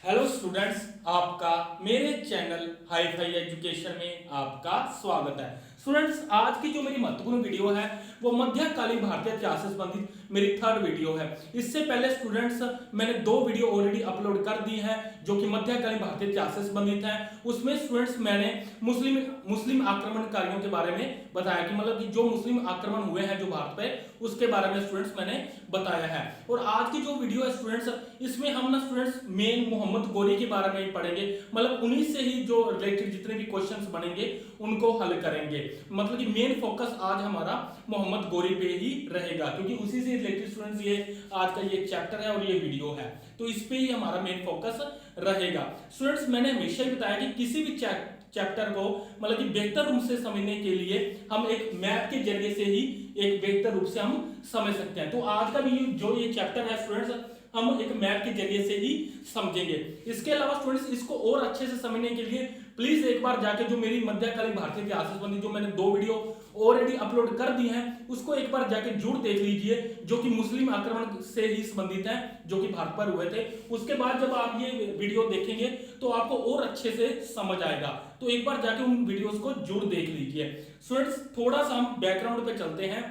Hello students, आपका मेरे channel hi fi education में आपका स्वागत है। स्टूडेंट्स, आज की जो मेरी महत्वपूर्ण वीडियो है वो मध्यकालीन भारतीय इतिहास से संबंधित मेरी थर्ड वीडियो है। इससे पहले स्टूडेंट्स मैंने दो वीडियो ऑलरेडी अपलोड कर दी है जो कि मध्यकालीन भारतीय इतिहास से संबंधित है। उसमें स्टूडेंट्स मैंने मुस्लिम आक्रमणकारियों के बारे में बताया कि मतलब कि जो मुस्लिम आक्रमण हुए हैं जो भारत पे, उसके बारे में स्टूडेंट्स मैंने बताया है। और आज की जो वीडियो है स्टूडेंट्स, इसमें हम ना स्टूडेंट्स मेन मोहम्मद गोरी के बारे में ही पढ़ेंगे। मतलब उन्हीं से ही जो रिलेटेड जितने भी क्वेश्चंस बनेंगे उनको हल करेंगे। मतलब कि मेन फोकस आज हमारा मोहम्मद गोरी पे ही रहेगा, क्योंकि उसी से रिलेटेड स्टूडेंट्स ये आज का ये चैप्टर है और ये वीडियो है, तो इस पे ही हमारा मेन फोकस रहेगा। स्टूडेंट्स, मैंने हमेशा ही बताया कि किसी भी चैप्टर को मतलब कि बेहतर रूप से समझने के लिए हम एक मैथ के जरिए से ही एक बेहतर रूप से हम समझ सकते हैं। तो आज का भी जो ये चैप्टर है स्टूडेंट्स, हम एक मैथ के जरिए से ही समझेंगे। इसके अलावा स्टूडेंट्स इसको और अच्छे से समझने के लिए प्लीज एक बार जाके जो मेरी मध्यकालीन भारतीय इतिहास से संबंधित जो मैंने दो वीडियो ऑलरेडी अपलोड कर दी हैं उसको एक बार जाके जरूर देख लीजिए, जो कि मुस्लिम आक्रमण से ही संबंधित है जो कि भारत पर हुए थे। उसके बाद जब आप ये वीडियो देखेंगे तो आपको और अच्छे से समझ आएगा, तो एक बार जाके उन वीडियोस को जरूर देख लीजिए। स्टूडेंट्स, थोड़ा सा हम बैकग्राउंड पे चलते हैं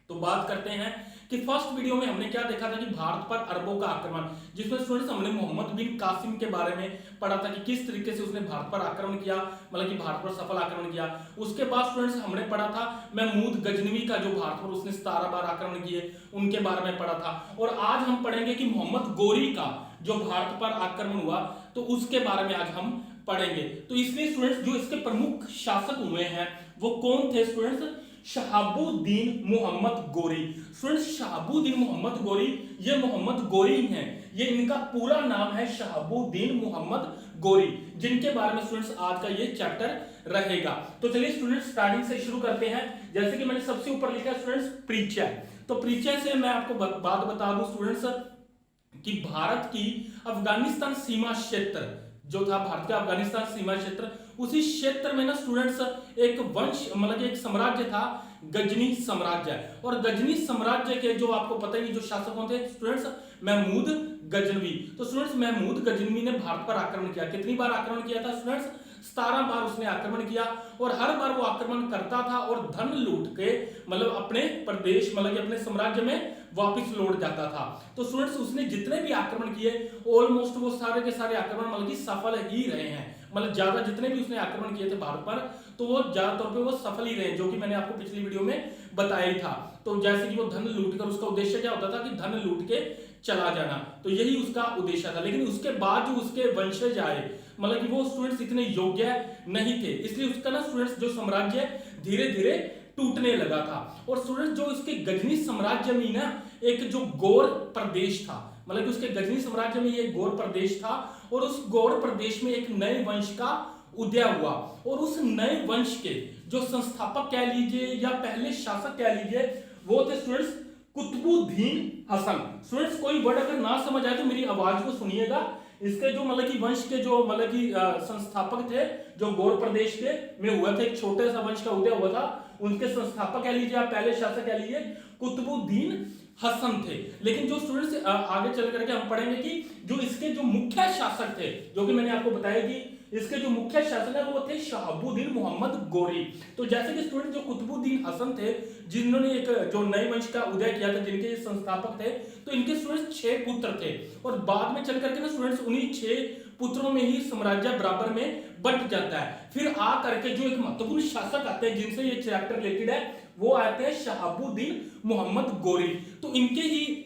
तो बात करते हैं कि फर्स्ट वीडियो में हमने क्या देखा था कि भारत पर अरबों का आक्रमण, जिसमें स्टूडेंट्स हमने मोहम्मद बिन कासिम के बारे में पढ़ा था कि किस तरीके से उसने भारत पर आक्रमण किया, मतलब कि भारत पर सफल आक्रमण किया। उसके बाद स्टूडेंट्स हमने पढ़ा था महमूद गजनवी का, जो भारत पर उसने 17 बार आक्रमण किए, उनके बारे में पढ़ा था। और आज हम पढ़ेंगे कि मोहम्मद गोरी का जो भारत पर आक्रमण हुआ तो उसके बारे में आज हम पढ़ेंगे। तो इसलिए स्टूडेंट्स जो इसके प्रमुख शासक हुए हैं वो कौन थे स्टूडेंट्स? शहाबुद्दीन मोहम्मद गोरी। स्टूडेंट्स, शहाबुद्दीन मोहम्मद गोरी, ये मोहम्मद गोरी हैं, ये इनका पूरा नाम है शहाबुद्दीन मोहम्मद गोरी, जिनके बारे में स्टूडेंट्स आज का ये चैप्टर रहेगा। तो चलिए स्टूडेंट्स स्टार्टिंग से शुरू करते हैं। जैसे कि मैंने सबसे ऊपर लिखा है स्टूडेंट्स परिचय, तो परिचय से मैं आपको बात बता दूं स्टूडेंट्स कि भारत की अफगानिस्तान सीमा क्षेत्र जो था, भारत का अफगानिस्तान सीमा क्षेत्र, उसी क्षेत्र में ना स्टूडेंट्स एक वंश मतलब एक साम्राज्य था, गजनी साम्राज्य। और गजनी साम्राज्य के जो आपको पता ही जो शासक कौन थे स्टूडेंट्स? महमूद गजनवी। तो स्टूडेंट्स महमूद गजनवी ने भारत पर आक्रमण किया। कितनी बार आक्रमण किया था स्टूडेंट्स? 17 बार उसने आक्रमण किया। और हर बार वो आक्रमण करता था और धन लूट के मतलब अपने प्रदेश मतलब कि अपने साम्राज्य में वापस लौट जाता था। तो स्टूडेंट्स उसने जितने भी आक्रमण किए ऑलमोस्ट वो सारे के सारे आक्रमण मतलब कि सफल ही रहे हैं। मतलब ज्यादा जितने भी उसने आक्रमण किए थे भारत पर तो वो ज्यादातर पे वो सफल ही रहे, जो कि मैंने आपको पिछली वीडियो में बताया ही था। तो जैसे कि वो धन लूट कर, उसका उद्देश्य क्या होता था कि धन लूट के चला जाना, तो यही उसका उद्देश्य था। लेकिन उसके बाद जो उसके वंशज आए मतलब कि वो स्टूडेंट्स इतने योग्य नहीं थे, इसलिए उसका ना स्टूडेंट्स जो साम्राज्य धीरे धीरे टूटने लगा था। और स्टूडेंट्स जो इसके गजनी साम्राज्य में ना एक जो गौर प्रदेश था, मतलब कि उसके गजनी साम्राज्य में ये गौर प्रदेश था, और उस गौर प्रदेश में एक नए वंश का उदय हुआ। और उस नए वंश के जो संस्थापक कह लीजिए या पहले शासक कह लीजिए वो थे स्टूडेंट्स कुतुबुद्दीन हसन। स्टूडेंट्स कोई वर्ड अगर ना समझ आए तो मेरी आवाज को सुनिएगा। इसके जो मतलब कि वंश के जो मतलब कि संस्थापक थे जो गौर प्रदेश के में हुआ था, एक छोटे सा वंश का उदय हुआ था, उनके संस्थापक कह लीजिए, आप पहले शासक कह लीजिए, कुतुबुद्दीन हसन थे। लेकिन जो स्टूडेंट्स आगे चल करके हम पढ़ेंगे कि जो इसके जो मुख्य शासक थे, जो कि मैंने आपको बताया कि इसके जो मुख्य शासक है वो थे शहाबुद्दीन मोहम्मद गोरी। तो जैसे कि स्टूडेंट जो कुतुबुद्दीन हसन थे जिन्होंने एक जो नए वंश का उदय किया था, जिनके संस्थापक थे, तो इनके स्टूडेंट्स 6 पुत्र थे। और बाद में चल करके ना स्टूडेंट्स उन्हीं 6 पुत्रों में ही साम्राज्य बराबर में बंट जाता है। फिर आ करके जो एक महत्वपूर्ण शासक आते हैं जिनसे ये चैप्टर रिलेटेड है वो आते हैं शहाबुद्दीन मोहम्मद गोरी। तो इनके ही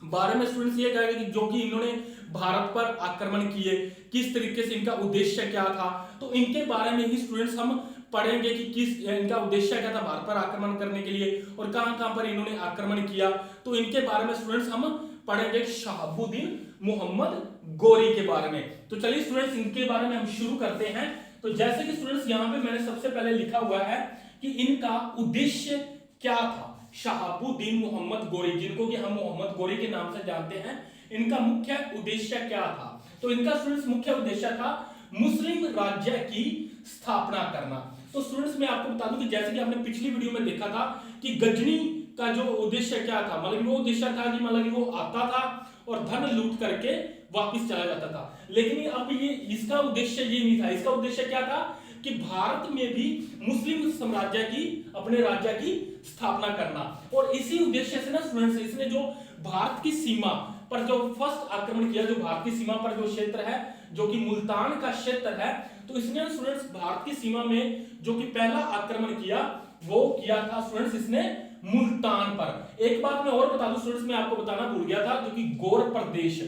बारे में स्टूडेंट्स ये कहेंगे कि जो कि इन्होंने भारत पर आक्रमण किए, किस तरीके से इनका उद्देश्य क्या था, तो इनके बारे में ही स्टूडेंट्स हम पढ़ेंगे कि किस इनका उद्देश्य क्या था भारत पर आक्रमण करने के लिए और कहां-कहां पर इन्होंने आक्रमण किया। तो इनके बारे में स्टूडेंट्स हम पढ़ेंगे शहाबुद्दीन मोहम्मद गोरी के बारे में। तो चलिए स्टूडेंट्स इनके बारे में हम शुरू करते हैं। तो जैसे कि स्टूडेंट्स यहां पे मैंने सबसे पहले लिखा हुआ है कि इनका उद्देश्य क्या था। शहाबुद्दीन मोहम्मद गोरी, जिनको कि हम मोहम्मद गोरी के नाम से जानते हैं, इनका मुख्य उद्देश्य क्या था? तो इनका स्टूडेंट्स मुख्य उद्देश्य था मुस्लिम राज्य की स्थापना करना। तो स्टूडेंट्स मैं आपको बता दूं कि जैसे कि आपने पिछली वीडियो में देखा था कि गजनी का जो उद्देश्य क्या था, मतलब वो उद्देश्य था कि मतलब वो आता था और धन लूट करके वापस चला जाता था। लेकिन अब ये इसका उद्देश्य ये नहीं था। इसका उद्देश्य क्या था कि भारत में भी मुस्लिम साम्राज्य की, अपने राज्य की स्थापना करना। और इसी उद्देश्य से ना स्टूडेंट्स, इसने जो भारत की सीमा पर जो फर्स्ट आक्रमण किया, जो भारत की सीमा पर जो क्षेत्र है जो कि मुल्तान का क्षेत्र है, तो इसने स्टूडेंट्स भारत की सीमा में जो कि पहला आक्रमण किया वो किया था स्टूडेंट्स इसने मुल्तान पर। एक बात मैं और बता दूं स्टूडेंट्स, मैं आपको बताना भूल गया था, जो कि गौर प्रदेश,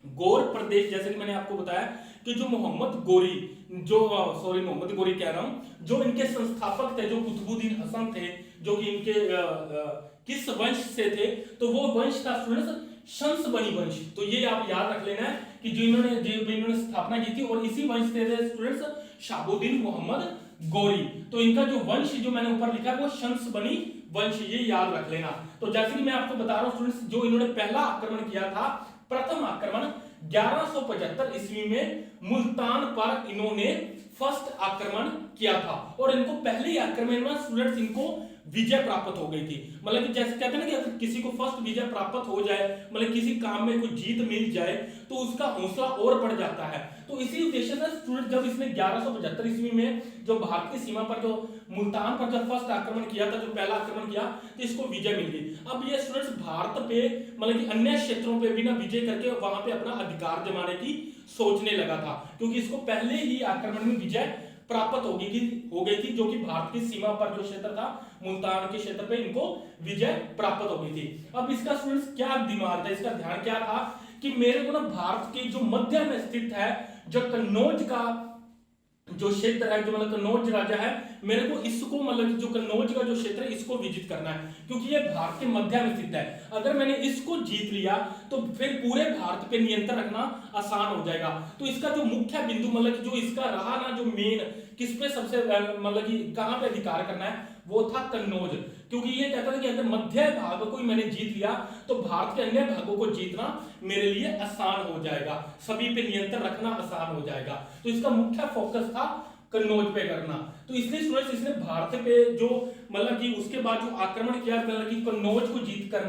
गौर प्रदेश, जैसे कि मैंने आपको बताया कि जो मोहम्मद गोरी, जो मोहम्मद गोरी कह रहा हूं, जो इनके संस्थापक थे, जो कुतुबुद्दीन हसन थे, जो कि इनके किस वंश से थे, तो वो वंश था स्टूडेंट्स शंसबनी वंश। तो ये आप याद रख लेना है कि जो इन्होंने स्थापना की थी, और इसी वंश से थे स्टूडेंट्स शहाबुद्दीन मोहम्मद गोरी। तो इनका जो वंश जो मैंने ऊपर लिखा है वो शंसबनी वंश, ये याद रख लेना। तो जैसे कि मैं आपको बता रहा हूं स्टूडेंट्स, जो इन्होंने पहला आक्रमण किया था, प्रथम आक्रमण 1175 ईस्वी में मुल्तान पर इन्होंने फर्स्ट आक्रमण किया था। और इनको पहले ही आक्रमण में स्टूडेंट्स इनको विजय प्राप्त हो गई थी। मतलब कि जैसे कहते हैं ना कि अगर किसी को फर्स्ट विजय प्राप्त हो जाए, मतलब किसी काम में कोई जीत मिल जाए, तो उसका हौसला और बढ़ जाता है। तो इसी उद्देश्य से स्टूडेंट जब इसने 1175 ईस्वी में जो भारत की सीमा पर, जो मुल्तान पर जब फर्स्ट आक्रमण किया था, जो पहला आक्रमण किया, तो इसको विजय मिल गई। अब ये स्टूडेंट्स भारत पे, मतलब कि अन्य क्षेत्रों पे भी ना विजय करके वहां पे अपना अधिकार जमाने की सोचने लगा था, क्योंकि इसको पहले ही आक्रमण में विजय प्राप्त हो गई थी, जो कि भारत की सीमा पर जो क्षेत्र था, मुल्तान के क्षेत्र पे इनको विजय प्राप्त हो गई थी। अब इसका स्टूडेंट्स क्या दिमाग था, इसका ध्यान क्या था कि मेरे को ना भारत के जो मध्य में स्थित है, जो कन्नौज का जो क्षेत्र है, जो मतलब कन्नौज राज्य है, मेरे को इसको, मतलब जो कन्नौज का जो क्षेत्र है, इसको विजिट करना है, क्योंकि ये भारत के मध्य में स्थित है। अगर मैंने इसको जीत लिया तो फिर पूरे भारत पे नियंत्रण रखना आसान हो जाएगा। तो इसका जो मुख्य बिंदु, मतलब कि जो इसका रहा ना, जो मेन किस पे सबसे, मतलब कि कहां पे अधिकार करना है, वो था कन्नौज। क्योंकि ये कहता था कि अगर मध्य भाग को ही मैंने जीत लिया तो भारत के अन्य भागों को जीतना मेरे लिए आसान हो जाएगा, सभी पे नियंत्रण रखना आसान हो जाएगा। तो इसका मुख्य फोकस था कन्नौज पे करना। तो इसलिए स्टूडेंट्स इसने भारत पे जो, मतलब कि उसके बाद जो आक्रमण किया, मतलब कि कन्नौज को जीत कर,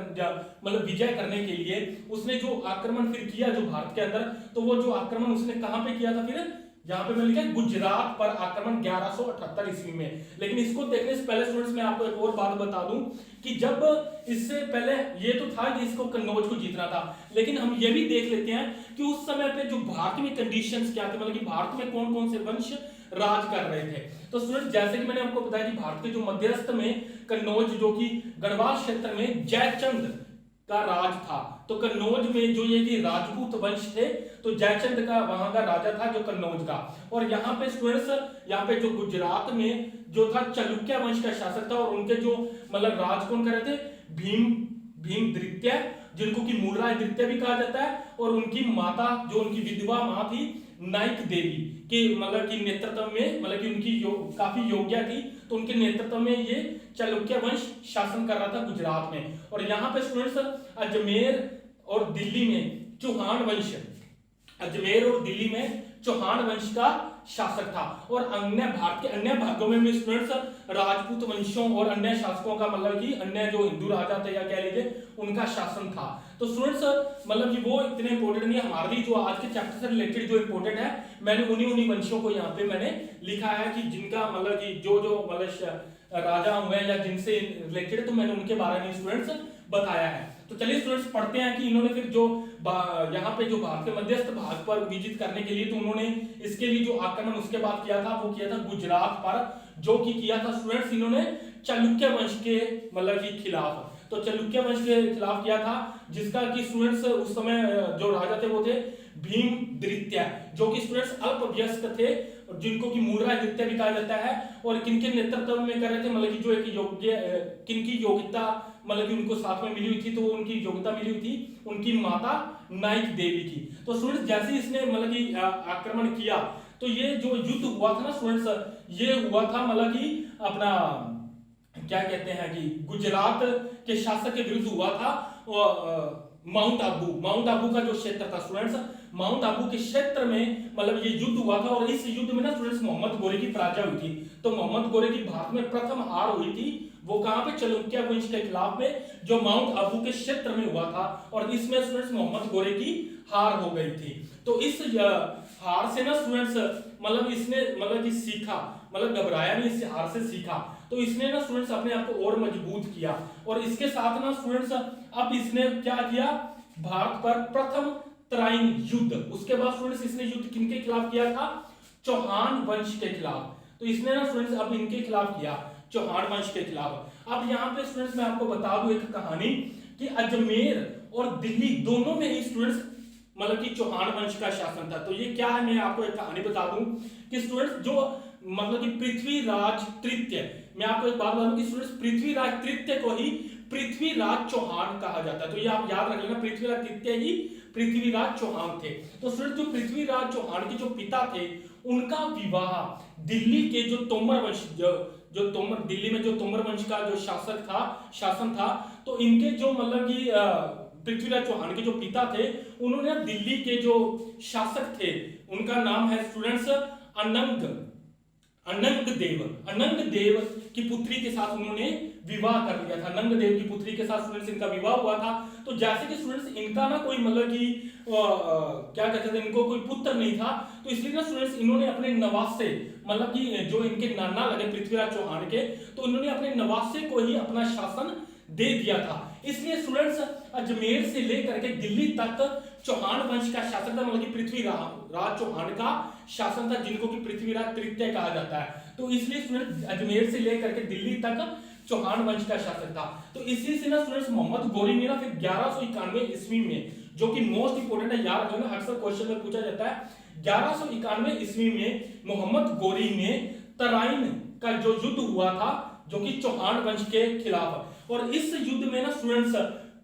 मतलब विजय करने के लिए उसने जो आक्रमण फिर किया जो भारत के अंदर, तो वो जो आक्रमण उसने कहां पे किया था, फिर यहाँ पे मैंने लिखा गुजरात पर आक्रमण 1178 ईस्वी में। लेकिन इसको देखने से पहले स्टूडेंट्स मैं आपको एक और बात बता दूं कि जब इससे पहले ये तो था कि इसको कन्नौज को जीतना था, लेकिन हम ये भी देख लेते हैं कि उस समय पे जो भारत में कंडीशंस क्या थे, मतलब कि भारत में कौन कौन से वंश राज कर रहे थे। तो स्टूडेंट्स जैसे कि मैंने आपको बताया कि भारत के जो मध्यस्थ में कन्नौज, जो कि गढ़वाल क्षेत्र में जयचंद का राज था। तो कन्नौज में जो ये राजपूत वंश थे, तो जयचंद का वहां का राजा था जो कन्नौज का। और यहाँ पे स्टूडेंट्स, यहाँ पे जो गुजरात में जो था चालुक्य वंश का शासक था, और उनके जो मतलब राज कौन कर रहे थे, भीमद्वितीय, जिनको की मूलराज द्वितीय भी कहा जाता है, और उनकी माता, जो उनकी विधवा मां थी, नाइक देवी के मतलब की नेतृत्व में, मतलब कि उनकी काफी योग्य थी, तो उनके नेतृत्व में ये चालुक्य वंश शासन कर रहा था गुजरात में। और यहाँ पे स्टूडेंट्स अजमेर और दिल्ली में चौहान वंश, अजमेर और दिल्ली में चौहान वंश का शासक था। और अन्य भारत के अन्य भागों में भी स्टूडेंट्स राजपूत वंशों और अन्य शासकों का, मतलब कि अन्य जो हिंदू राजा थे या कह लीजिए उनका शासन था। तो स्टूडेंट्स मतलब कि वो इतने इंपॉर्टेंट नहीं है, हमारे लिए जो आज के चैप्टर से रिलेटेड जो इंपॉर्टेंट है, मैंने उन्हीं वंशों को यहाँ पे मैंने लिखा है कि जिनका मतलब कि जो मतलब राजा हुए या जिनसे रिलेटेड, तो मैंने उनके बारे में स्टूडेंट्स बताया है। तो चलिए स्टूडेंट्स पढ़ते हैं कि इन्होंने फिर जो यहाँ पे जो भारत के मध्यस्थ भाग पर विजित करने के लिए, तो उन्होंने इसके लिए जो आक्रमण उसके बाद किया था, वो किया था गुजरात पर, जो कि किया था स्टूडेंट्स इन्होंने चालुक्य वंश के मतलब कि खिलाफ। तो चालुक्य वंश के खिलाफ किया था, जिसका कि स्टूडेंट्स उस समय जो राजा थे वो थे भीमद्वितीय, जो कि स्टूडेंट्स अल्पवयस्क थे, और जिनको कि मूलराज द्वितीय भी कहा जाता है। और किनके नेतृत्व में कर रहे थे, मतलब कि जो एक योग्य, किनकी योग्यता मतलब कि उनको साथ में मिली हुई थी, तो उनकी योग्यता मिली हुई थी उनकी माता नाइक देवी की। तो स्टूडेंट्स जैसे इसने मतलब कि आक्रमण किया, तो ये जो युद्ध हुआ था ना स्टूडेंट्स, ये हुआ था मतलब कि अपना क्या कहते हैं कि गुजरात के शासक के विरुद्ध हुआ था। माउंट आबू का जो क्षेत्र था स्टूडेंट्स, माउंट आबू के क्षेत्र में मतलब ये युद्ध हुआ था। और इस युद्ध में ना स्टूडेंट्स मोहम्मद गोरे की पराजय हुई थी। तो मोहम्मद गोरे की भारत में प्रथम हार हुई थी, वो कहां पे, चालुक्य वंश के खिलाफ में, जो माउंट आबू के क्षेत्र में हुआ था। और इसमें स्टूडेंट्स मोहम्मद गोरे की हार हो गई थी। तो इस हार से ना स्टूडेंट्स मतलब इसने मतलब कि सीखा, मतलब घबराया नहीं, इस हार से सीखा। तो इसने ना स्टूडेंट्स अपने आप को और मजबूत किया। और इसके साथ ना स्टूडेंट्स अब इसने क्या किया, भारत पर प्रथम तराइन युद्ध, उसके बाद स्टूडेंट्स इसने युद्ध किनके खिलाफ किया था, चौहान वंश के खिलाफ। तो इसने ना स्टूडेंट्स अब इनके खिलाफ किया, चौहान वंश के खिलाफ। अब यहाँ पे स्टूडेंट्स मैं आपको बता दूं एक कहानी कि अजमेर और दिल्ली दोनों में ही स्टूडेंट्स मतलब कि चौहान वंश का शासन था। तो ये क्या है, मैं आपको एक कहानी बता दूं कि स्टूडेंट्स जो मतलब कि पृथ्वीराज तृतीय, मैं आपको एक बात बता दूं कि स्टूडेंट्स पृथ्वीराज तृतीय को ही पृथ्वीराज चौहान कहा जाता है। तो ये आप याद रख लेना, पृथ्वीराज तृतीय ही पृथ्वीराज चौहान थे। तो स्टूडेंट्स जो पृथ्वीराज चौहान के जो पिता थे, उनका विवाह दिल्ली के जो तोमर वंश, जो तोमर, दिल्ली में जो तोमर वंश का जो शासन था, तो इनके जो मतलब कि पृथ्वीराज चौहान के जो पिता थे, उन्होंने दिल्ली के जो शासक थे, उनका नाम है स्टूडेंट्स अनंग देव की पुत्री के साथ उन्होंने विवाह कर लिया था। अनंग देव की पुत्री के साथ स्टूडेंट्स इनका विवाह हुआ था। तो जैसे कि स्टूडेंट्स इनका ना कोई मतलब कि क्या कहते थे, इनको कोई पुत्र नहीं था, तो इसलिए ना स्टूडेंट्स इन्होंने अपने नवासे मतलब कि जो इनके नाना लगे पृथ्वीराज चौहान के, तो इन्होंने अपने नवासे को ही अपना शासन दे दिया था। इसलिए स्टूडेंट्स अजमेर से लेकर के दिल्ली तक चौहान वंश का शासन था, मतलब कि पृथ्वीराज चौहान का शासन था, जिनको कि पृथ्वीराज तृतीय कहा जाता है। तो इसलिए स्टूडेंट अजमेर से लेकर के दिल्ली तक चौहान वंश का शासन था। तो इसी से ना स्टूडेंट्स मोहम्मद गोरी ने ना फिर 1191 ईस्वी में, जो कि मोस्ट इंपोर्टेंट है, याद रखना, अक्सर क्वेश्चन में पूछा जाता है, 1191 ईस्वी में मोहम्मद गोरी ने तराइन का जो युद्ध हुआ था, जो कि चौहान वंश के खिलाफ, और इस युद्ध में ना स्टूडेंट्स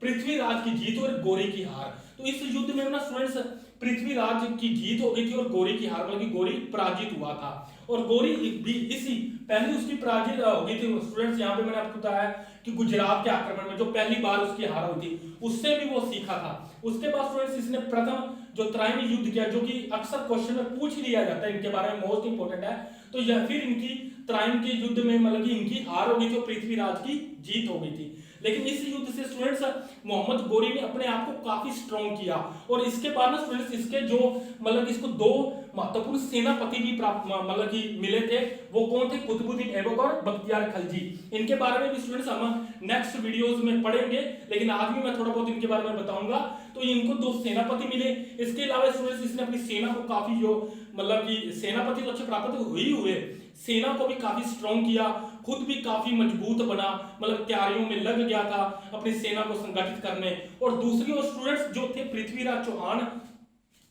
पृथ्वीराज की जीत और गोरी की हार। तो इस युद्ध में ना स्टूडेंट्स पृथ्वीराज की जीत हो गई थी और गोरी की हार, बल्कि गोरी पराजित हुआ था। और गोरी भी इसी पहले उसकी पराजित हो गई थी स्टूडेंट्स, यहाँ पे मैंने आपको बताया कि गुजरात के आक्रमण में जो पहली बार उसकी हार हुई थी, उससे भी वो सीखा था। उसके बाद स्टूडेंट्स इसने प्रथम जो तराइन युद्ध किया, जो कि अक्सर क्वेश्चन में पूछ लिया जाता है, इनके बारे में मोस्ट इंपोर्टेंट है। तो यह फिर इनकी तराइन के युद्ध में मतलब कि इनकी हार हो गई थी, पृथ्वीराज की जीत हो गई थी। लेकिन इस युद्ध से स्टूडेंट्स मोहम्मद गोरी ने अपने आप को काफी स्ट्रॉन्ग किया। और इसके बाद ना स्टूडेंट्स इसके जो मतलब इसको दो महत्वपूर्ण सेनापति भी प्राप्त मतलब कि मिले थे। वो कौन थे, कुतुबुद्दीन ऐबक और बख्तियार खलजी। इनके बारे में भी स्टूडेंट्स हम नेक्स्ट वीडियोस में पढ़ेंगे, लेकिन आज भी मैं थोड़ा बहुत इनके बारे में बताऊंगा। तो इनको दो सेनापति मिले। इसके अलावा स्टूडेंट्स इसने अपनी सेना को काफी जो मतलब कि सेनापति तो अच्छे प्राप्त हुए, सेना को भी काफी स्ट्रॉन्ग किया, खुद भी काफी मजबूत बना, मतलब तैयारियों में लग गया था अपनी सेना को संगठित करने। और दूसरी ओर स्टूडेंट्स जो थे पृथ्वीराज चौहान,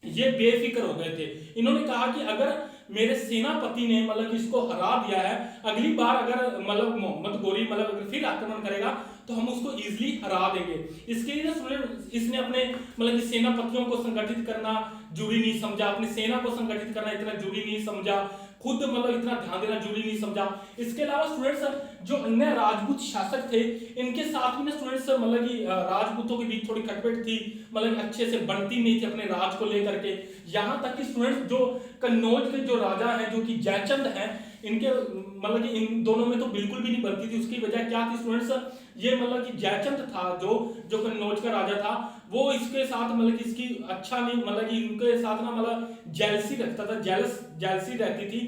ये बेफिक्र हो गए थे। इन्होंने कहा कि अगर मेरे सेनापति ने मतलब इसको हरा दिया है, अगली बार अगर मतलब मोहम्मद गोरी मतलब अगर फिर आक्रमण करेगा तो हम उसको इजीली हरा देंगे। इसके लिए ना स्टूडेंट इसने अपने मतलब कि सेनापतियों को संगठित करना जरूरी नहीं समझा, अपनी सेना को संगठित करना इतना जरूरी नहीं समझा, खुद मतलब इतना ध्यान देना जरूरी नहीं समझा। इसके अलावा स्टूडेंट्स जो अन्य राजपूत शासक थे, इनके साथ भी ना स्टूडेंट्स मतलब कि राजपूतों के बीच थोड़ी खटपट थी, मतलब अच्छे से बनती नहीं थी अपने राज को लेकर के। यहाँ तक कि स्टूडेंट्स जो कन्नौज के जो राजा हैं, जो कि जयचंद हैं, इनके मतलब कि इन दोनों में तो बिल्कुल भी नहीं बनती थी। उसकी वजह क्या थी स्टूडेंट्स, ये मतलब कि जयचंद था जो कन्नौज का राजा था, वो इसके साथ मतलब कि इसकी अच्छा नहीं मतलब कि इनके साथ ना मतलब जेलसी रखता था, जेलसी रहती थी।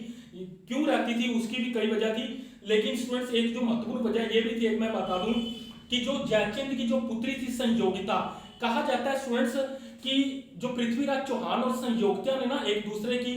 क्यों रहती थी उसकी भी कई वजह थी, लेकिन स्टूडेंट्स एक जो महत्वपूर्ण वजह ये भी थी, एक मैं बता दूं कि जो जयचंद की जो पुत्री थी संयोगिता, कहा जाता है स्टूडेंट्स कि जो पृथ्वीराज चौहान और संयोगिता ने ना एक दूसरे की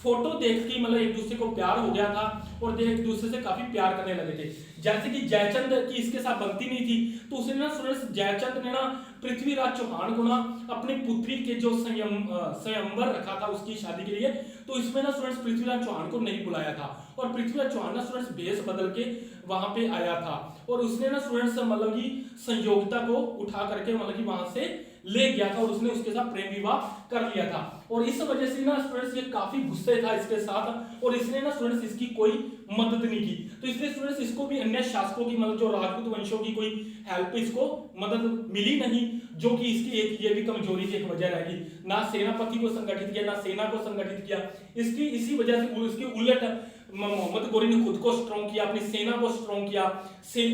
फोटो देख के मतलब एक दूसरे को प्यार हो गया था और एक दूसरे से काफी प्यार करने लगे थे। जैसे कि जयचंद की इसके साथ बनती नहीं थी, तो उसने ना स्टूडेंट्स जयचंद ने ना पृथ्वीराज चौहान को ना अपनी पुत्री के जो स्वयंवर रखा था उसकी शादी के लिए, तो इसमें ना स्टूडेंट्स पृथ्वीराज चौहान को नहीं बुलाया था। और पृथ्वीराज चौहान ना स्टूडेंट्स भेष बदल के वहां पे आया था और उसने ना स्टूडेंट्स मतलब की संयोगिता को उठा करके मतलब की वहां से ले गया था और उसने उसके साथ प्रेम विवाह कर लिया था। और इस वजह से ना स्टूडेंट्स ये काफी गुस्से था इसके साथ और इसने ना स्टूडेंट्स इसकी कोई मदद नहीं की। तो इसलिए स्टूडेंट्स इसको भी अन्य शासकों की मतलब जो राजपूत वंशों की कोई हेल्प इसको मदद मिली नहीं, जो कि इसकी एक ये भी कमजोरी की एक वजह रहेगी। ना सेनापति को संगठित किया, ना सेना को संगठित किया। इसकी इसी वजह से इसके उलट मोहम्मद गोरी ने खुद को स्ट्रॉन्ग किया, अपनी सेना को स्ट्रॉन्ग किया,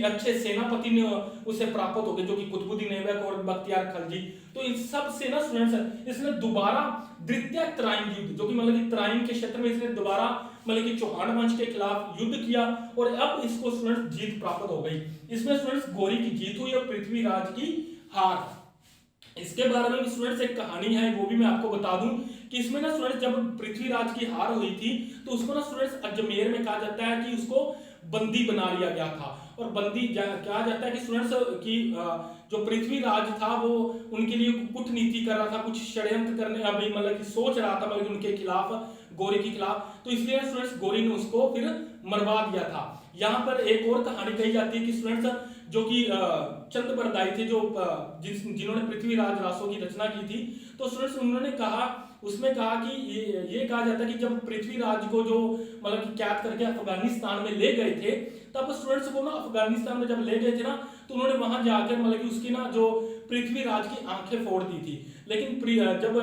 अच्छे सेनापति ने उसे प्राप्त हो गए जो कि कुतुबुद्दीन ऐबक और बख्तियार खलजी। तो इन सब से ना स्टूडेंट्स इसने दोबारा द्वितीय तराइन युद्ध, जो कि मतलब कि तराइन के क्षेत्र में इसने दोबारा मतलब कि चौहान वंश के खिलाफ युद्ध किया और अब इसको स्टूडेंट्स जीत प्राप्त हो गई। इसमें स्टूडेंट्स गोरी की जीत हुई और पृथ्वीराज की हार। इसके बारे में स्टूडेंट्स एक कहानी है, वो भी मैं आपको बता दूं कि इसमें ना स्टूडेंट्स जब पृथ्वीराज की हार हुई थी तो उसको ना स्टूडेंट्स अजमेर में कहा जाता है कि उसको बंदी बना लिया गया था। और बंदी कहा जाता है कि स्टूडेंट्स की जो पृथ्वीराज था वो उनके लिए कूटनीति कर रहा था, कुछ षड्यंत्र करने अभी मतलब कि सोच रहा था मतलब उनके खिलाफ, गोरी के खिलाफ। तो इसलिए स्टूडेंट्स गोरी ने उसको फिर मरवा दिया था। यहाँ पर एक और कहानी कही जाती है कि स्टूडेंट्स जो कि चंद बरदाई थे जो जिन्होंने पृथ्वीराज रासों की रचना की थी, तो स्टूडेंट्स उन्होंने कहा, उसमें कहा कि ये कहा जाता है कि जब पृथ्वीराज को जो मतलब कि कैद करके अफगानिस्तान में ले गए थे, तब स्टूडेंट्स को ना अफगानिस्तान में जब ले गए थे ना तो उन्होंने वहां जाकर मतलब कि उसकी ना जो पृथ्वीराज की आंखें फोड़ दी थी। लेकिन जब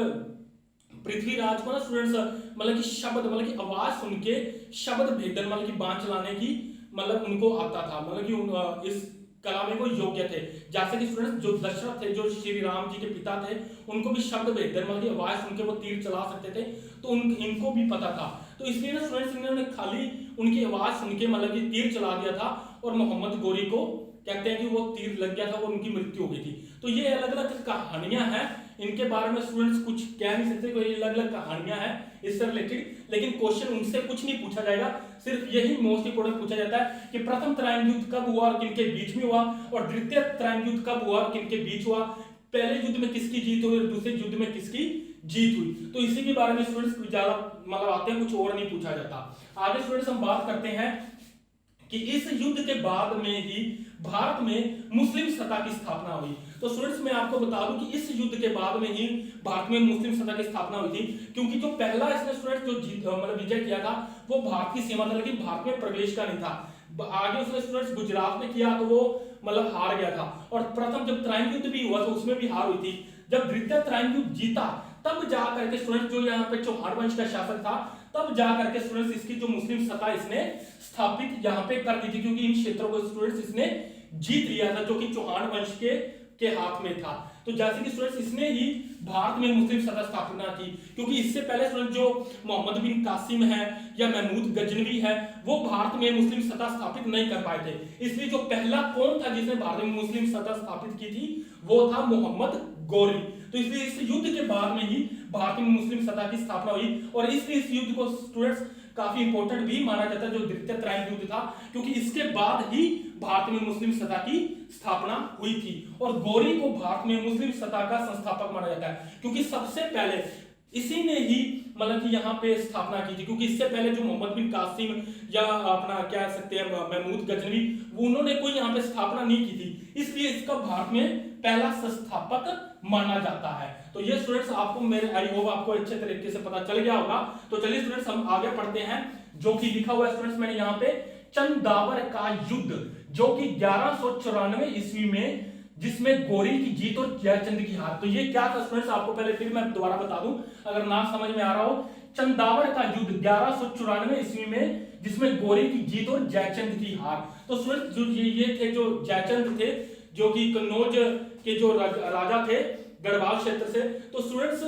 पृथ्वीराज को ना स्टूडेंट्स मतलब कि शब्द मतलब कि आवाज सुन के शब्द भेदन मतलब कि बाण चलाने की मतलब उनको आता था, मतलब कि इस कला में वो योग्य थे। जैसे कि स्टूडेंट्स जो दशरथ थे, जो श्री राम जी के पिता थे, उनको भी शब्द भेदन मतलब की आवाज सुन के वो तीर चला सकते थे, तो इनको भी पता था। तो इसलिए ना स्टूडेंट्स इन्होंने खाली उनकी आवाज सुन के मतलब कि तीर चला दिया था और मोहम्मद गोरी को कहते हैं कि वो तीर लग गया था, वो उनकी मृत्यु हो गई थी। तो ये अलग अलग कहानियां हैं, इनके बारे में स्टूडेंट्स कुछ कह नहीं सकते, कोई अलग अलग कहानियां हैं इससे रिलेटेड, लेकिन क्वेश्चन उनसे कुछ नहीं पूछा जाएगा। सिर्फ यही मोस्ट इंपोर्टेंट पूछा जाता है कि प्रथम तराइन युद्ध कब हुआ और किनके बीच में हुआ, और द्वितीय तराइन युद्ध कब हुआ और किनके बीच हुआ, पहले युद्ध में किसकी जीत हुई और दूसरे युद्ध में किसकी जीत हुई। तो इसी के बारे में स्टूडेंट्स ज्यादा मतलब आते हैं, कुछ और नहीं पूछा जाता। आगे स्टूडेंट्स हम बात करते हैं कि इस युद्ध के बाद में ही भारत में मुस्लिम सत्ता की स्थापना हुई। तो स्टूडेंट्स मैं आपको बता दूं कि इस युद्ध के बाद में ही भारत में मुस्लिम सत्ता की स्थापना हुई थी, क्योंकि जो पहला इसने स्टूडेंट जो मतलब विजय किया था वो भारत की सीमा था, लेकिन भारत में प्रवेश का नहीं था। आगे उसने स्टूडेंट्स गुजरात में किया तो वो मतलब हार गया था। और प्रथम जब तराइन युद्ध भी हुआ तो उसमें भी हार हुई थी। जब द्वितीय तराइन युद्ध जीता तब जा करके स्टूडेंट्स जो यहाँ पे चौहान वंश का शासक था, तब जा करके स्टूडेंट्स इसकी जो मुस्लिम सत्ता इसने स्थापित यहाँ पे कर दी थी, क्योंकि इन क्षेत्रों को स्टूडेंट्स इसने जीत लिया था जो कि चौहान वंश के हाथ में था। तो जैसे कि स्टूडेंट्स इसने ही भारत में मुस्लिम सत्ता स्थापना की, क्योंकि इससे पहले स्टूडेंट जो मोहम्मद बिन कासिम है या महमूद गजनवी है वो भारत में मुस्लिम सत्ता स्थापित नहीं कर पाए थे। इसलिए जो पहला कौन था जिसने भारत में मुस्लिम सत्ता स्थापित की थी वो था मोहम्मद गोरी। तो इसलिए इस युद्ध के बाद में ही भारत में मुस्लिम सत्ता की स्थापना हुई, और इसलिए इस युद्ध को स्टूडेंट्स काफी इंपॉर्टेंट भी माना जाता है जो द्वितीय तराइन युद्ध था, क्योंकि इसके बाद ही भारत में मुस्लिम सत्ता की स्थापना हुई थी। और गोरी को भारत में मुस्लिम सत्ता का संस्थापक माना जाता है, क्योंकि सबसे पहले इसी ने ही मतलब कि यहाँ पे स्थापना की थी, क्योंकि इससे पहले जो मोहम्मद बिन कासिम या अपना क्या सकते हैं महमूद गजनवी, वो उन्होंने कोई यहाँ पे स्थापना नहीं की थी, इसलिए इसका भारत में पहला संस्थापक माना जाता है। तो ये स्टूडेंट्स आपको मेरे आई होप आपको अच्छे तरीके से पता चल गया होगा। तो चलिए स्टूडेंट्स हम आगे पढ़ते हैं, जो कि लिखा हुआ है स्टूडेंट्स मैंने यहाँ पे चंदावर का युद्ध, जो कि 1194 ईस्वी में, जिसमें गोरी की जीत और जयचंद की हार। तो ये क्या था स्टूडेंट्स, आपको पहले फिर मैं दोबारा बता दूं अगर ना समझ में आ रहा हो। चंदावर का युद्ध 1194 ईस्वी में, जिसमें गोरी की जीत और जयचंद की हार। तो स्टूडेंट्स जो ये थे जो जयचंद थे, जो कि कन्नौज के जो राजा थे गढ़वाल क्षेत्र से। तो स्टूडेंट्स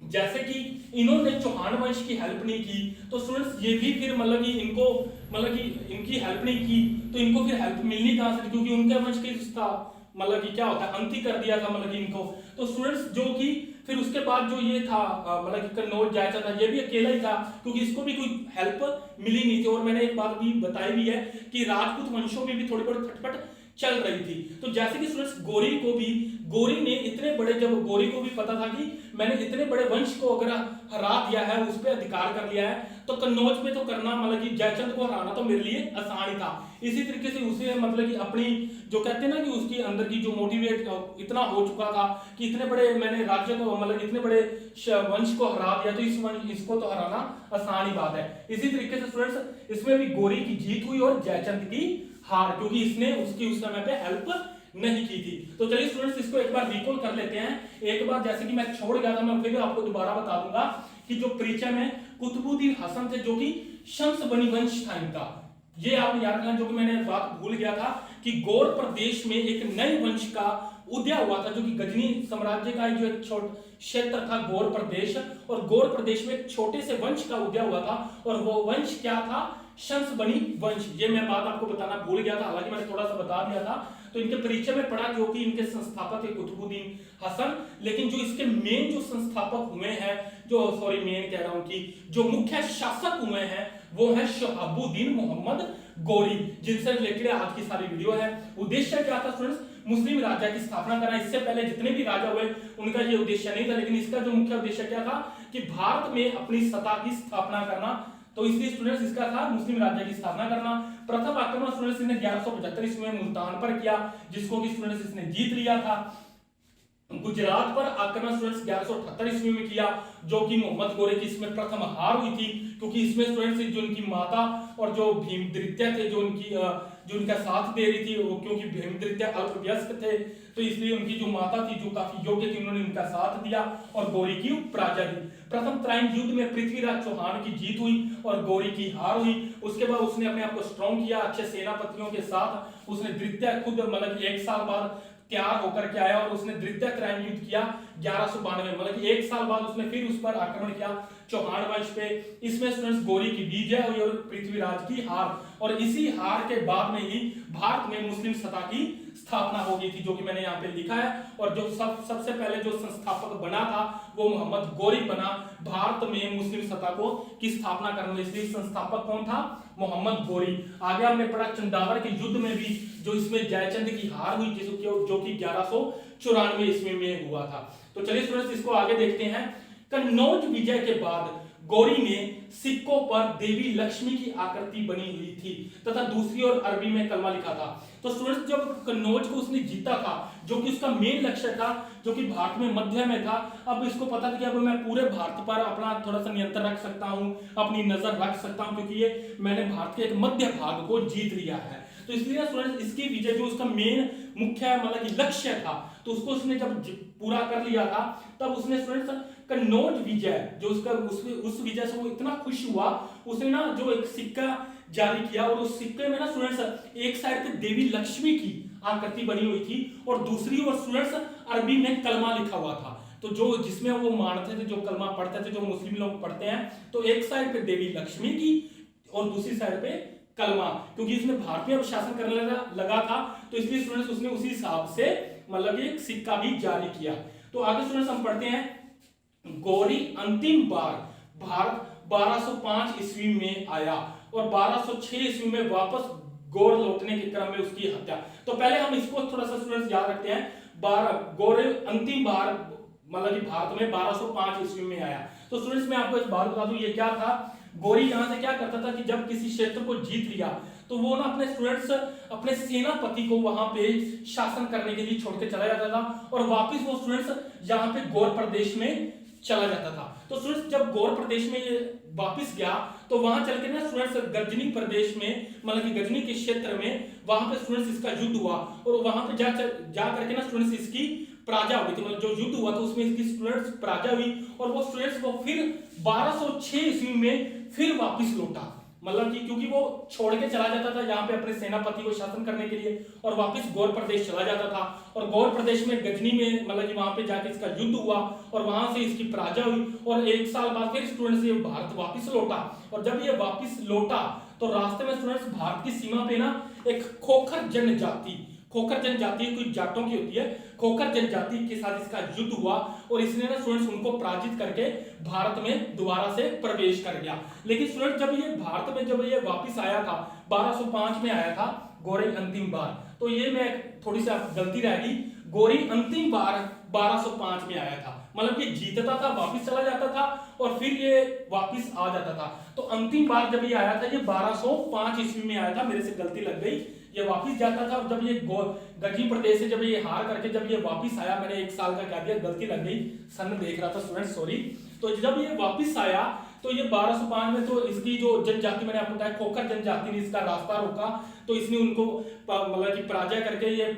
जैसे कि इन्होंने चौहान वंश की हेल्प नहीं की, तो स्टूडेंट्स ये भी फिर मतलब कि इनको मतलब कि इनकी हेल्प नहीं की तो इनको फिर हेल्प मिलनी कहां से, क्योंकि उनके वंश के था मतलब कि क्या होता है अंत ही कर दिया था मतलब कि इनको। तो स्टूडेंट्स जो कि फिर उसके बाद जो ये था मतलब कि कन्नौज जयचंद था, ये भी अकेला ही था, क्योंकि इसको भी कोई हेल्प मिली नहीं थी। और मैंने एक बात भी बताई भी है कि राजपूत वंशों में भी थोड़ी बहुत खटपट चल रही थी। तो जैसे कि स्टूडेंट्स गोरी ने इतने बड़े, जब गोरी को भी पता था कि मैंने इतने बड़े वंश को अगर हरा दिया है, उस पर अधिकार कर लिया है, तो कन्नौज पे तो करना मतलब कि जयचंद को हराना तो मेरे लिए आसान ही था। इसी तरीके से उसे मतलब कि अपनी जो कहते हैं ना कि उसकी अंदर की जो मोटिवेट इतना हो चुका था कि इतने बड़े मैंने राज्य को मतलब इतने बड़े वंश को हरा दिया, तो इसको तो हराना आसान ही बात है। इसी तरीके से स्टूडेंट्स इसमें भी गोरी की जीत हुई और जयचंद की हार, क्योंकि इसने उसकी उस समय पे हेल्प नहीं की थी। तो चलिए स्टूडेंट्स इसको एक बार रिकॉल कर लेते हैं। एक बार जैसे कि मैं छोड़ गया था, मैं फिर आपको दोबारा बता दूंगा कि जो परिचय में कुतुबुद्दीन हसन थे, जो कि शंसबनी वंश था इनका। ये आप याद रखना, जो कि मैंने बात भूल गया था कि गौड़ प्रदेश में एक नए वंश का उदय हुआ था, जो कि गजनी साम्राज्य का जो एक छोटा क्षेत्र था गौड़ प्रदेश, और गौड़ प्रदेश में एक छोटे से वंश का उदय हुआ था, और वो वंश क्या था? शंसबनी वंश। ये मैं बात आपको बताना भूल गया था, हालांकि मैंने थोड़ा सा बता दिया था। तो इनके परिचय में पढ़ा जो कि इनके संस्थापक है कुतुबुद्दीन हसन, लेकिन जो इसके मेन जो संस्थापक हुए हैं, मेन कह रहा हूं कि जो मुख्य शासक हुए हैं वो है शहाबुद्दीन मोहम्मद गौरी, जिनसे रिलेटेड आज की सारी वीडियो है। उद्देश्य क्या था स्टूडेंट्स? मुस्लिम राज्य की स्थापना करना। इससे पहले जितने भी राजा हुए उनका ये उद्देश्य नहीं था, लेकिन इसका जो मुख्य उद्देश्य क्या था कि भारत में अपनी सत्ता की स्थापना करना। तो इसलिए स्टूडेंट्स इसका था मुस्लिम राज्य की स्थापना करना। प्रथम आक्रमण स्टूडेंट्स ने 1175 ईस्वी में मुल्तान पर किया, जिसको कि स्टूडेंट्स इसने जीत लिया था। गुजरात पर आक्रमण स्टूडेंट्स 1178 ईस्वी में किया, जो कि मोहम्मद गौरी की इसमें प्रथम हार हुई थी, क्योंकि इसमें स्टूडेंट्स जो उनकी माता और जो भीमद्वितीय थे जो उनका साथ दे रही थी, वो क्योंकि भीमद्वितीय अल्पवयस्क थे, तो इसलिए उनकी जो माता थी जो काफी योग्य थी, उन्होंने उनका साथ दिया और गौरी की पराजय दी। प्रथम त्राइन युद्ध में पृथ्वीराज चौहान की जीत हुई और गौरी की हार हुई। उसके बाद उसने अपने आप को स्ट्रॉन्ग किया, अच्छे सेनापतियों के साथ उसने द्वितीय खुद मतलब 1 साल बाद तैयार होकर के आया और उसने द्वितीय त्राइन युद्ध किया 1192, मतलब 1 साल बाद उसने फिर उस पर आक्रमण किया चौहान वंश पे। इसमें स्टूडेंट्स गौरी की विजय हुई और पृथ्वीराज की हार, और इसी हार के बाद में ही भारत में मुस्लिम सत्ता की स्थापना हो गई थी, जो कि मैंने यहाँ पे लिखा है। और जो सबसे पहले जो संस्थापक बना था वो मोहम्मद गौरी बना भारत में मुस्लिम सत्ता को की स्थापना करने में। इसलिए संस्थापक कौन था? मोहम्मद गौरी। आगे हमने पढ़ा चंदावर के युद्ध में भी जो इसमें जयचंद की हार हुई, जो कि 1194 ईस्वी में हुआ था। तो चलिए स्टूडेंट्स इसको आगे देखते हैं। कन्नौज विजय के बाद गौरी ने सिक्कों पर देवी लक्ष्मी की आकृति बनी हुई थी तथा दूसरी ओर अरबी में कलमा लिखा था। तो स्टूडेंट्स जब कन्नौज को उसने जीता था, जो कि उसका मेन लक्ष्य था, जो कि भारत में मध्य में था, अब इसको पता था कि अब मैं पूरे भारत पर अपना थोड़ा सा नियंत्रण रख सकता हूं, अपनी नजर रख सकता हूं, क्योंकि ये मैंने भारत के एक मध्य भाग को जीत लिया है। तो इसलिए स्टूडेंट्स इसकी विजय जो उसका मेन मुख्य मतलब कि लक्ष्य था, तो उसको उसने जब पूरा कर लिया था, तब उसने स्टूडेंट्स कन्नौज विजय जो उसका उस विजय से वो इतना खुश हुआ, उसने ना जो एक सिक्का जारी किया, और उस सिक्के में ना स्टूडेंट्स एक साइड पे देवी लक्ष्मी की आकृति बनी हुई थी और दूसरी ओर स्टूडेंट्स अरबी में कलमा लिखा हुआ था। तो जो जिसमें वो मानते थे, जो कलमा पढ़ते थे, जो मुस्लिम लोग पढ़ते हैं, तो एक साइड पे देवी लक्ष्मी की और दूसरी साइड पे कलमा, क्योंकि इसमें भारतीय शासन करने लगा था, तो इसलिए स्टूडेंट्स उसने उसी हिसाब से मतलब एक सिक्का भी जारी किया। तो आगे स्टूडेंट्स हम पढ़ते हैं, गौरी अंतिम बार भारत 1205 ईस्वी में आया और 1206 ईस्वी में वापस गौर लौटने के क्रम में उसकी हत्या। तो पहले हम इसको थोड़ा सा स्टूडेंट्स याद रखते हैं। गौरी अंतिम बार मतलब कि भारत में 1205 ईस्वी में आया। तो स्टूडेंट्स मैं आपको एक बात बता दूं, ये क्या था? गौरी यहां से क्या करता था कि जब किसी क्षेत्र को जीत लिया, तो वो ना अपने स्टूडेंट्स अपने सेनापति को वहां पे शासन करने के लिए छोड़ के चला जाता था, और वापस वो स्टूडेंट्स यहाँ पे गौर प्रदेश में चला जाता था। तो स्टूडेंट्स जब गौर प्रदेश में ये वापस गया, तो वहां चल के ना स्टूडेंट्स गजनी प्रदेश में मतलब कि गजनी के क्षेत्र में वहां पे स्टूडेंट्स इसका युद्ध हुआ, और वहां पे जा करके ना स्टूडेंट्स इसकी पराजय हुई थी, मतलब जो युद्ध हुआ था उसमें इसकी स्टूडेंट्स पराजय हुई, और वो स्टूडेंट्स को फिर 1206 ईस्वी में फिर वापस लौटा, मतलब कि क्योंकि वो छोड़ के चला जाता था यहाँ पे अपने सेनापति को शासन करने के लिए, और वापस गौर प्रदेश चला जाता था, और गौर प्रदेश में गजनी में मतलब कि वहां पे जाके इसका युद्ध हुआ और वहां से इसकी पराजय हुई, और 1 साल बाद फिर स्टूडेंट्स ये भारत वापस लौटा। और जब ये वापस लौटा तो रास्ते में स्टूडेंट्स भारत की सीमा पे ना एक खोखर जनजाति कुछ जाटों की होती है, खोखर जनजाति के साथ इसका युद्ध हुआ, और इसने ना स्टूडेंट्स उनको पराजित करके भारत में दोबारा से प्रवेश कर गया। लेकिन स्टूडेंट जब ये भारत में जब ये वापस आया था 1205 में आया था गौरी अंतिम बार, तो ये मैं थोड़ी सी गलती रहेगी, गौरी अंतिम बार 1205 में आया था, मतलब ये जीतता था वापस चला जाता था और फिर ये वापस आ जाता था। तो अंतिम बार जब ये आया था ये 1205 ईस्वी में आया था, मेरे से गलती लग गई, ये वापस जाता था। और जब ये गजनी प्रदेश से जब ये हार करके जब ये वापस आया, मैंने 1 साल का कह दिया, गलती लग गई, सन देख रहा था स्टूडेंट, सॉरी। तो जब ये वापस आया तो ये 1205 में तो इसकी जो जनजाति मैंने आपको बताया खोखर जनजाति ने इसका रास्ता रोका, तो इसने उनको मतलब कि पराजित करके ये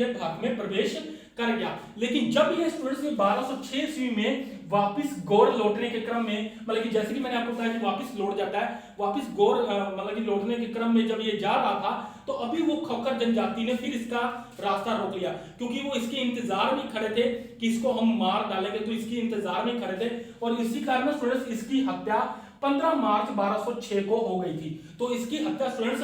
भारत में प्रवेश कर गया। लेकिन जब ये स्टूडेंट्स 1206 ईस्वी में वापस गौर लौटने के क्रम में, मतलब कि जैसे कि मैंने आपको बताया कि वापस लौट जाता है, वापस गौर मतलब कि लौटने के क्रम में जब ये जा रहा था तो अभी वो खक्कर जनजाति ने फिर इसका रास्ता रोक लिया, क्योंकि वो इसके इंतजार में खड़े थे कि इसको हम मार डालेंगे, तो इसके इंतजार में खड़े थे और इसी कारण स्टूडेंट्स इसकी हत्या 15 मार्च 1206 को हो गई थी। तो इसकी हत्या स्टूडेंट्स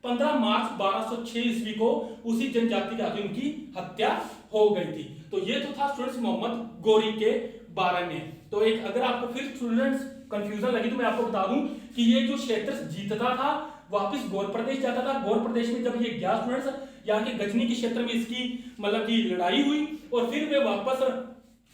15 मार्च 1206 ईस्वी को उसी जनजाति के हाथों इनकी हत्या हो गई थी। तो ये तो था स्टूडेंट्स मोहम्मद गोरी के बारे में। तो एक अगर आपको फिर स्टूडेंट्स कंफ्यूजन लगी तो मैं आपको बता दूं कि ये जो क्षेत्र जीतता था वापस गौर प्रदेश जाता था। गौर प्रदेश में जब ये गया स्टूडेंट्स, यहाँ के गजनी के क्षेत्र में इसकी मतलब की लड़ाई हुई और फिर वे वापस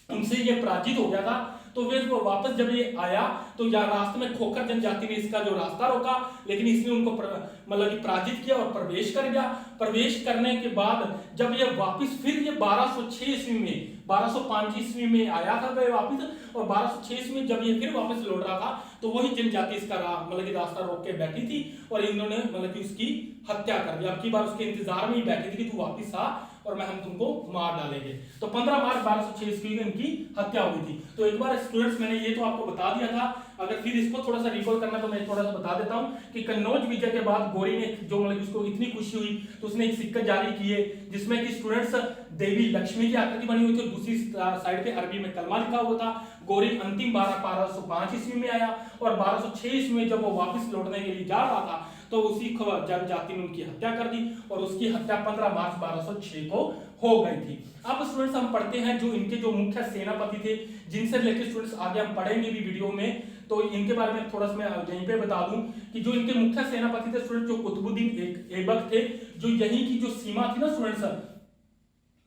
उनसे ये पराजित हो गया था। तो वे वापस जब ये आया तो यहाँ रास्ते में खोखर जनजाति ने इसका जो रास्ता रोका, लेकिन इसने उनको मतलब कि पराजित किया और प्रवेश कर गया। प्रवेश करने के बाद जब ये वापस फिर ये 1206 ईस्वी में 1205 ईस्वी में आया था वह वापस, और 1206 ईस्वी में जब ये फिर वापस लौट रहा था तो वही जनजाति इसका मतलब कि रास्ता रोक के बैठी थी और इन्होंने मतलब कि उसकी हत्या कर दी। अब की बार उसके इंतजार में ही बैठी थी कि तू वापस आ और मैं हम तुमको मार डालेंगे। तो 15 मार्च 1206 ईस्वी में इनकी हत्या हुई थी। तो एक बार स्टूडेंट्स मैंने ये तो आपको बता दिया था, अगर फिर इसको थोड़ा सा रिकॉल करना तो मैं थोड़ा सा बता देता हूं कि कन्नौज विजय के बाद गोरी ने जो मतलब उसको इतनी खुशी हुई तो उसने एक सिक्का जारी किए जिसमें कि स्टूडेंट्स देवी लक्ष्मी की आकृति बनी हुई थी और दूसरी साइड पे अरबी में कलमा लिखा हुआ था। गोरी अंतिम 1205 ईस्वी में आया और 1206 ईस्वी में जब वो वापस लौटने के लिए जा रहा था तो उसी जनजाति ने उनकी हत्या कर दी और उसकी हत्या 15 मार्च 1206 को हो गई थी। अब स्टूडेंट्स हम पढ़ते हैं जो इनके जो मुख्य सेनापति थे जिनसे रिलेटेड स्टूडेंट्स आगे हम पढ़ेंगे भी वीडियो में, तो इनके बारे में थोड़ा सा मैं यहीं पे बता दूं कि जो इनके मुख्य सेनापति थे स्टूडेंट जो कुतुबुद्दीन ऐबक थे, जो यहीं की जो सीमा थी ना स्टूडेंट्स,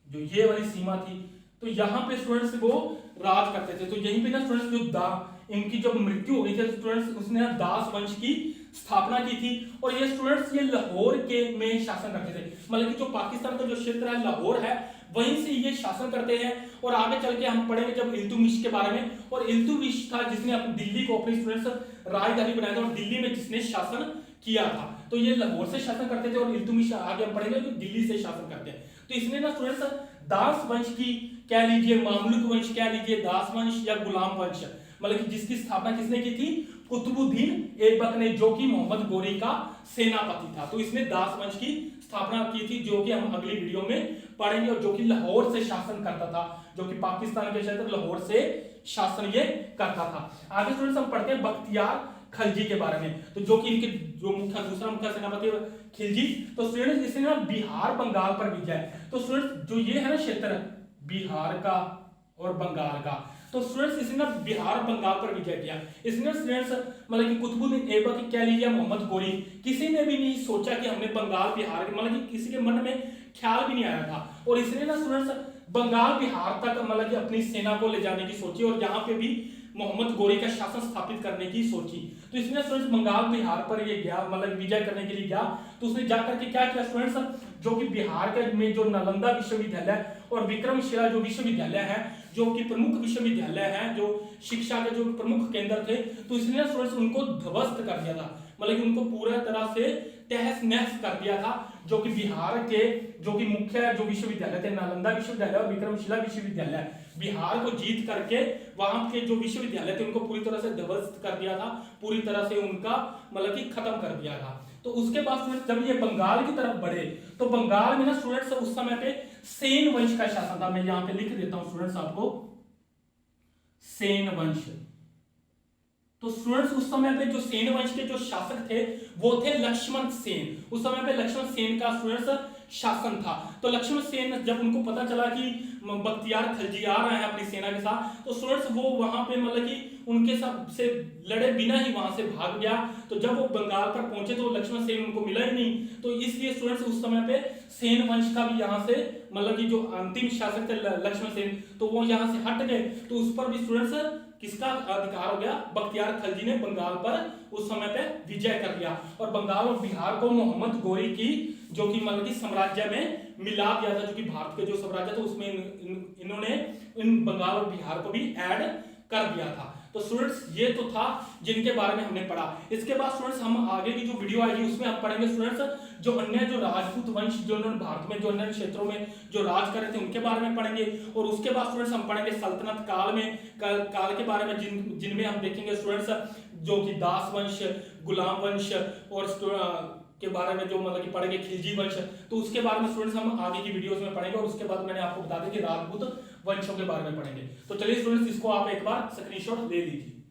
जो ये वाली सीमा थी, तो यहाँ पे स्टूडेंट्स वो राज करते थे। तो यहीं पे ना स्टूडेंट्स जो इनकी जब मृत्यु हो गई थी स्टूडेंट्स उसने दास वंश की स्थापना की थी और ये स्टूडेंट्स ये लाहौर के में शासन करते थे, मतलब कि जो पाकिस्तान का जो क्षेत्र है लाहौर है वहीं से ये शासन करते हैं। और आगे चल के हम पढ़ेंगे जब इल्तुतमिश के बारे में, और इल्तुतमिश था जिसने अपनी दिल्ली को अपनी स्टूडेंट्स राजधानी बनाया था और दिल्ली में जिसने शासन किया था। तो ये लाहौर से शासन करते थे और इल्तुतमिश आगे हम पढ़ेंगे तो दिल्ली से शासन करते हैं। तो इसने ना स्टूडेंट्स दास वंश की कह लीजिए, मामलुक वंश कह लीजिए, दास वंश या गुलाम वंश, मतलब कि जिसकी स्थापना किसने की थी, कुतुबुद्दीन ऐबक ने, जो कि मोहम्मद गोरी का सेनापति था। तो इसने दास वंश की स्थापना की थी जो कि हम अगली वीडियो में पढ़ेंगे और जो कि लाहौर से शासन करता था, जो कि पाकिस्तान के क्षेत्र लाहौर से शासन ये करता था। आगे स्टूडेंट्स हम पढ़ते हैं बख्तियार खिलजी के बारे में, तो जो कि इनके जो दूसरा मुख्य सेनापति खिलजी। तो स्टूडेंट्स इसने ना बिहार बंगाल पर विजय, तो स्टूडेंट्स जो ये है ना क्षेत्र बिहार का और बंगाल का, तो स्टूडेंट्स इसने ना बिहार बंगाल पर विजय किया। इसने स्टूडेंट्स मतलब कि कुतुबुद्दीन ऐबक कह लीजिए, मोहम्मद गोरी, किसी ने भी नहीं सोचा कि हमने बंगाल बिहार, मतलब कि किसी के मन में ख्याल भी नहीं आया था। और इसने ना स्टूडेंट्स बंगाल बिहार तक मतलब कि अपनी सेना को ले जाने की सोची और यहाँ पे भी मोहम्मद गोरी का शासन स्थापित करने की सोची। तो इसने स्टूडेंट्स बंगाल बिहार पर ये गया, मतलब विजय करने के लिए गया। तो उसने जाकर के क्या किया स्टूडेंट्स, जो कि बिहार के में जो नालंदा विश्वविद्यालय और विक्रमशिला जो विश्वविद्यालय है, जो कि प्रमुख विश्वविद्यालय हैं, जो शिक्षा के जो प्रमुख केंद्र थे, तो इसने स्टूडेंट्स उनको ध्वस्त कर दिया था, मतलब कि उनको पूरा तरह से तहस नहस कर दिया था। जो कि बिहार के जो कि मुख्य जो विश्वविद्यालय थे, नालंदा विश्वविद्यालय और विक्रमशिला विश्वविद्यालय, बिहार को जीत करके वहां के जो विश्वविद्यालय थे उनको पूरी तरह से ध्वस्त कर दिया था, पूरी तरह से उनका मतलब कि खत्म कर दिया था। तो उसके बाद स्टूडेंट्स जब ये बंगाल की तरफ बढ़े तो बंगाल में ना स्टूडेंट्स उस समय पे सेन वंश का शासन था। मैं यहाँ पे लिख देता हूं स्टूडेंट्स आपको, सेन वंश। तो स्टूडेंट्स उस समय पे जो सेन वंश के जो शासक थे वो थे लक्ष्मण सेन। उस समय पे लक्ष्मण सेन का स्टूडेंट्स शासन था। तो लक्ष्मण सेन जब उनको पता चला कि बख्तियार खिलजी आ रहे हैं अपनी सेना के साथ, तो स्टूडेंट्स वो वहां पे मतलब कि उनके साथ से लड़े बिना ही वहां से भाग गया। तो जब वो बंगाल पर पहुंचे तो लक्ष्मण सेन उनको मिला ही नहीं। तो इसलिए स्टूडेंट्स उस समय पे सेन वंश का भी यहाँ से मतलब कि जो अंतिम शासक थे लक्ष्मण सेन, तो वो यहाँ से हट गए। तो उस पर भी स्टूडेंट्स किसका अधिकार हो गया, बख्तियार खिलजी ने बंगाल पर उस समय पे विजय कर लिया और बंगाल और बिहार को मोहम्मद गोरी की जो कि मतलब कि साम्राज्य में मिला दिया था। जो कि भारत के जो साम्राज्य था उसमें इन्होंने इन बंगाल और बिहार को भी ऐड कर दिया था। तो स्टूडेंट्स ये तो था जिनके बारे में हमने पढ़ा। इसके बाद स्टूडेंट्स हम आगे की जो वीडियो आएगी उसमें हम पढ़ेंगे स्टूडेंट्स जो अन्य जो राजपूत वंश जो उन्होंने भारत में जो अन्य क्षेत्रों में जो राज कर रहे थे उनके बारे में पढ़ेंगे। और उसके बाद स्टूडेंट्स हम पढ़ेंगे सल्तनत काल में काल के बारे में जिनमें हम देखेंगे स्टूडेंट्स जो कि दास वंश, गुलाम वंश और के बारे में जो मतलब कि पढ़ेंगे खिलजी वंश। तो उसके बारे में स्टूडेंट्स हम आगे की वीडियोस में पढ़ेंगे। और उसके बाद मैंने आपको बता दिया कि राजपूत वंशों के बारे में पढ़ेंगे। तो चलिए स्टूडेंट्स इसको आप एक बार स्क्रीनशॉट ले लीजिए।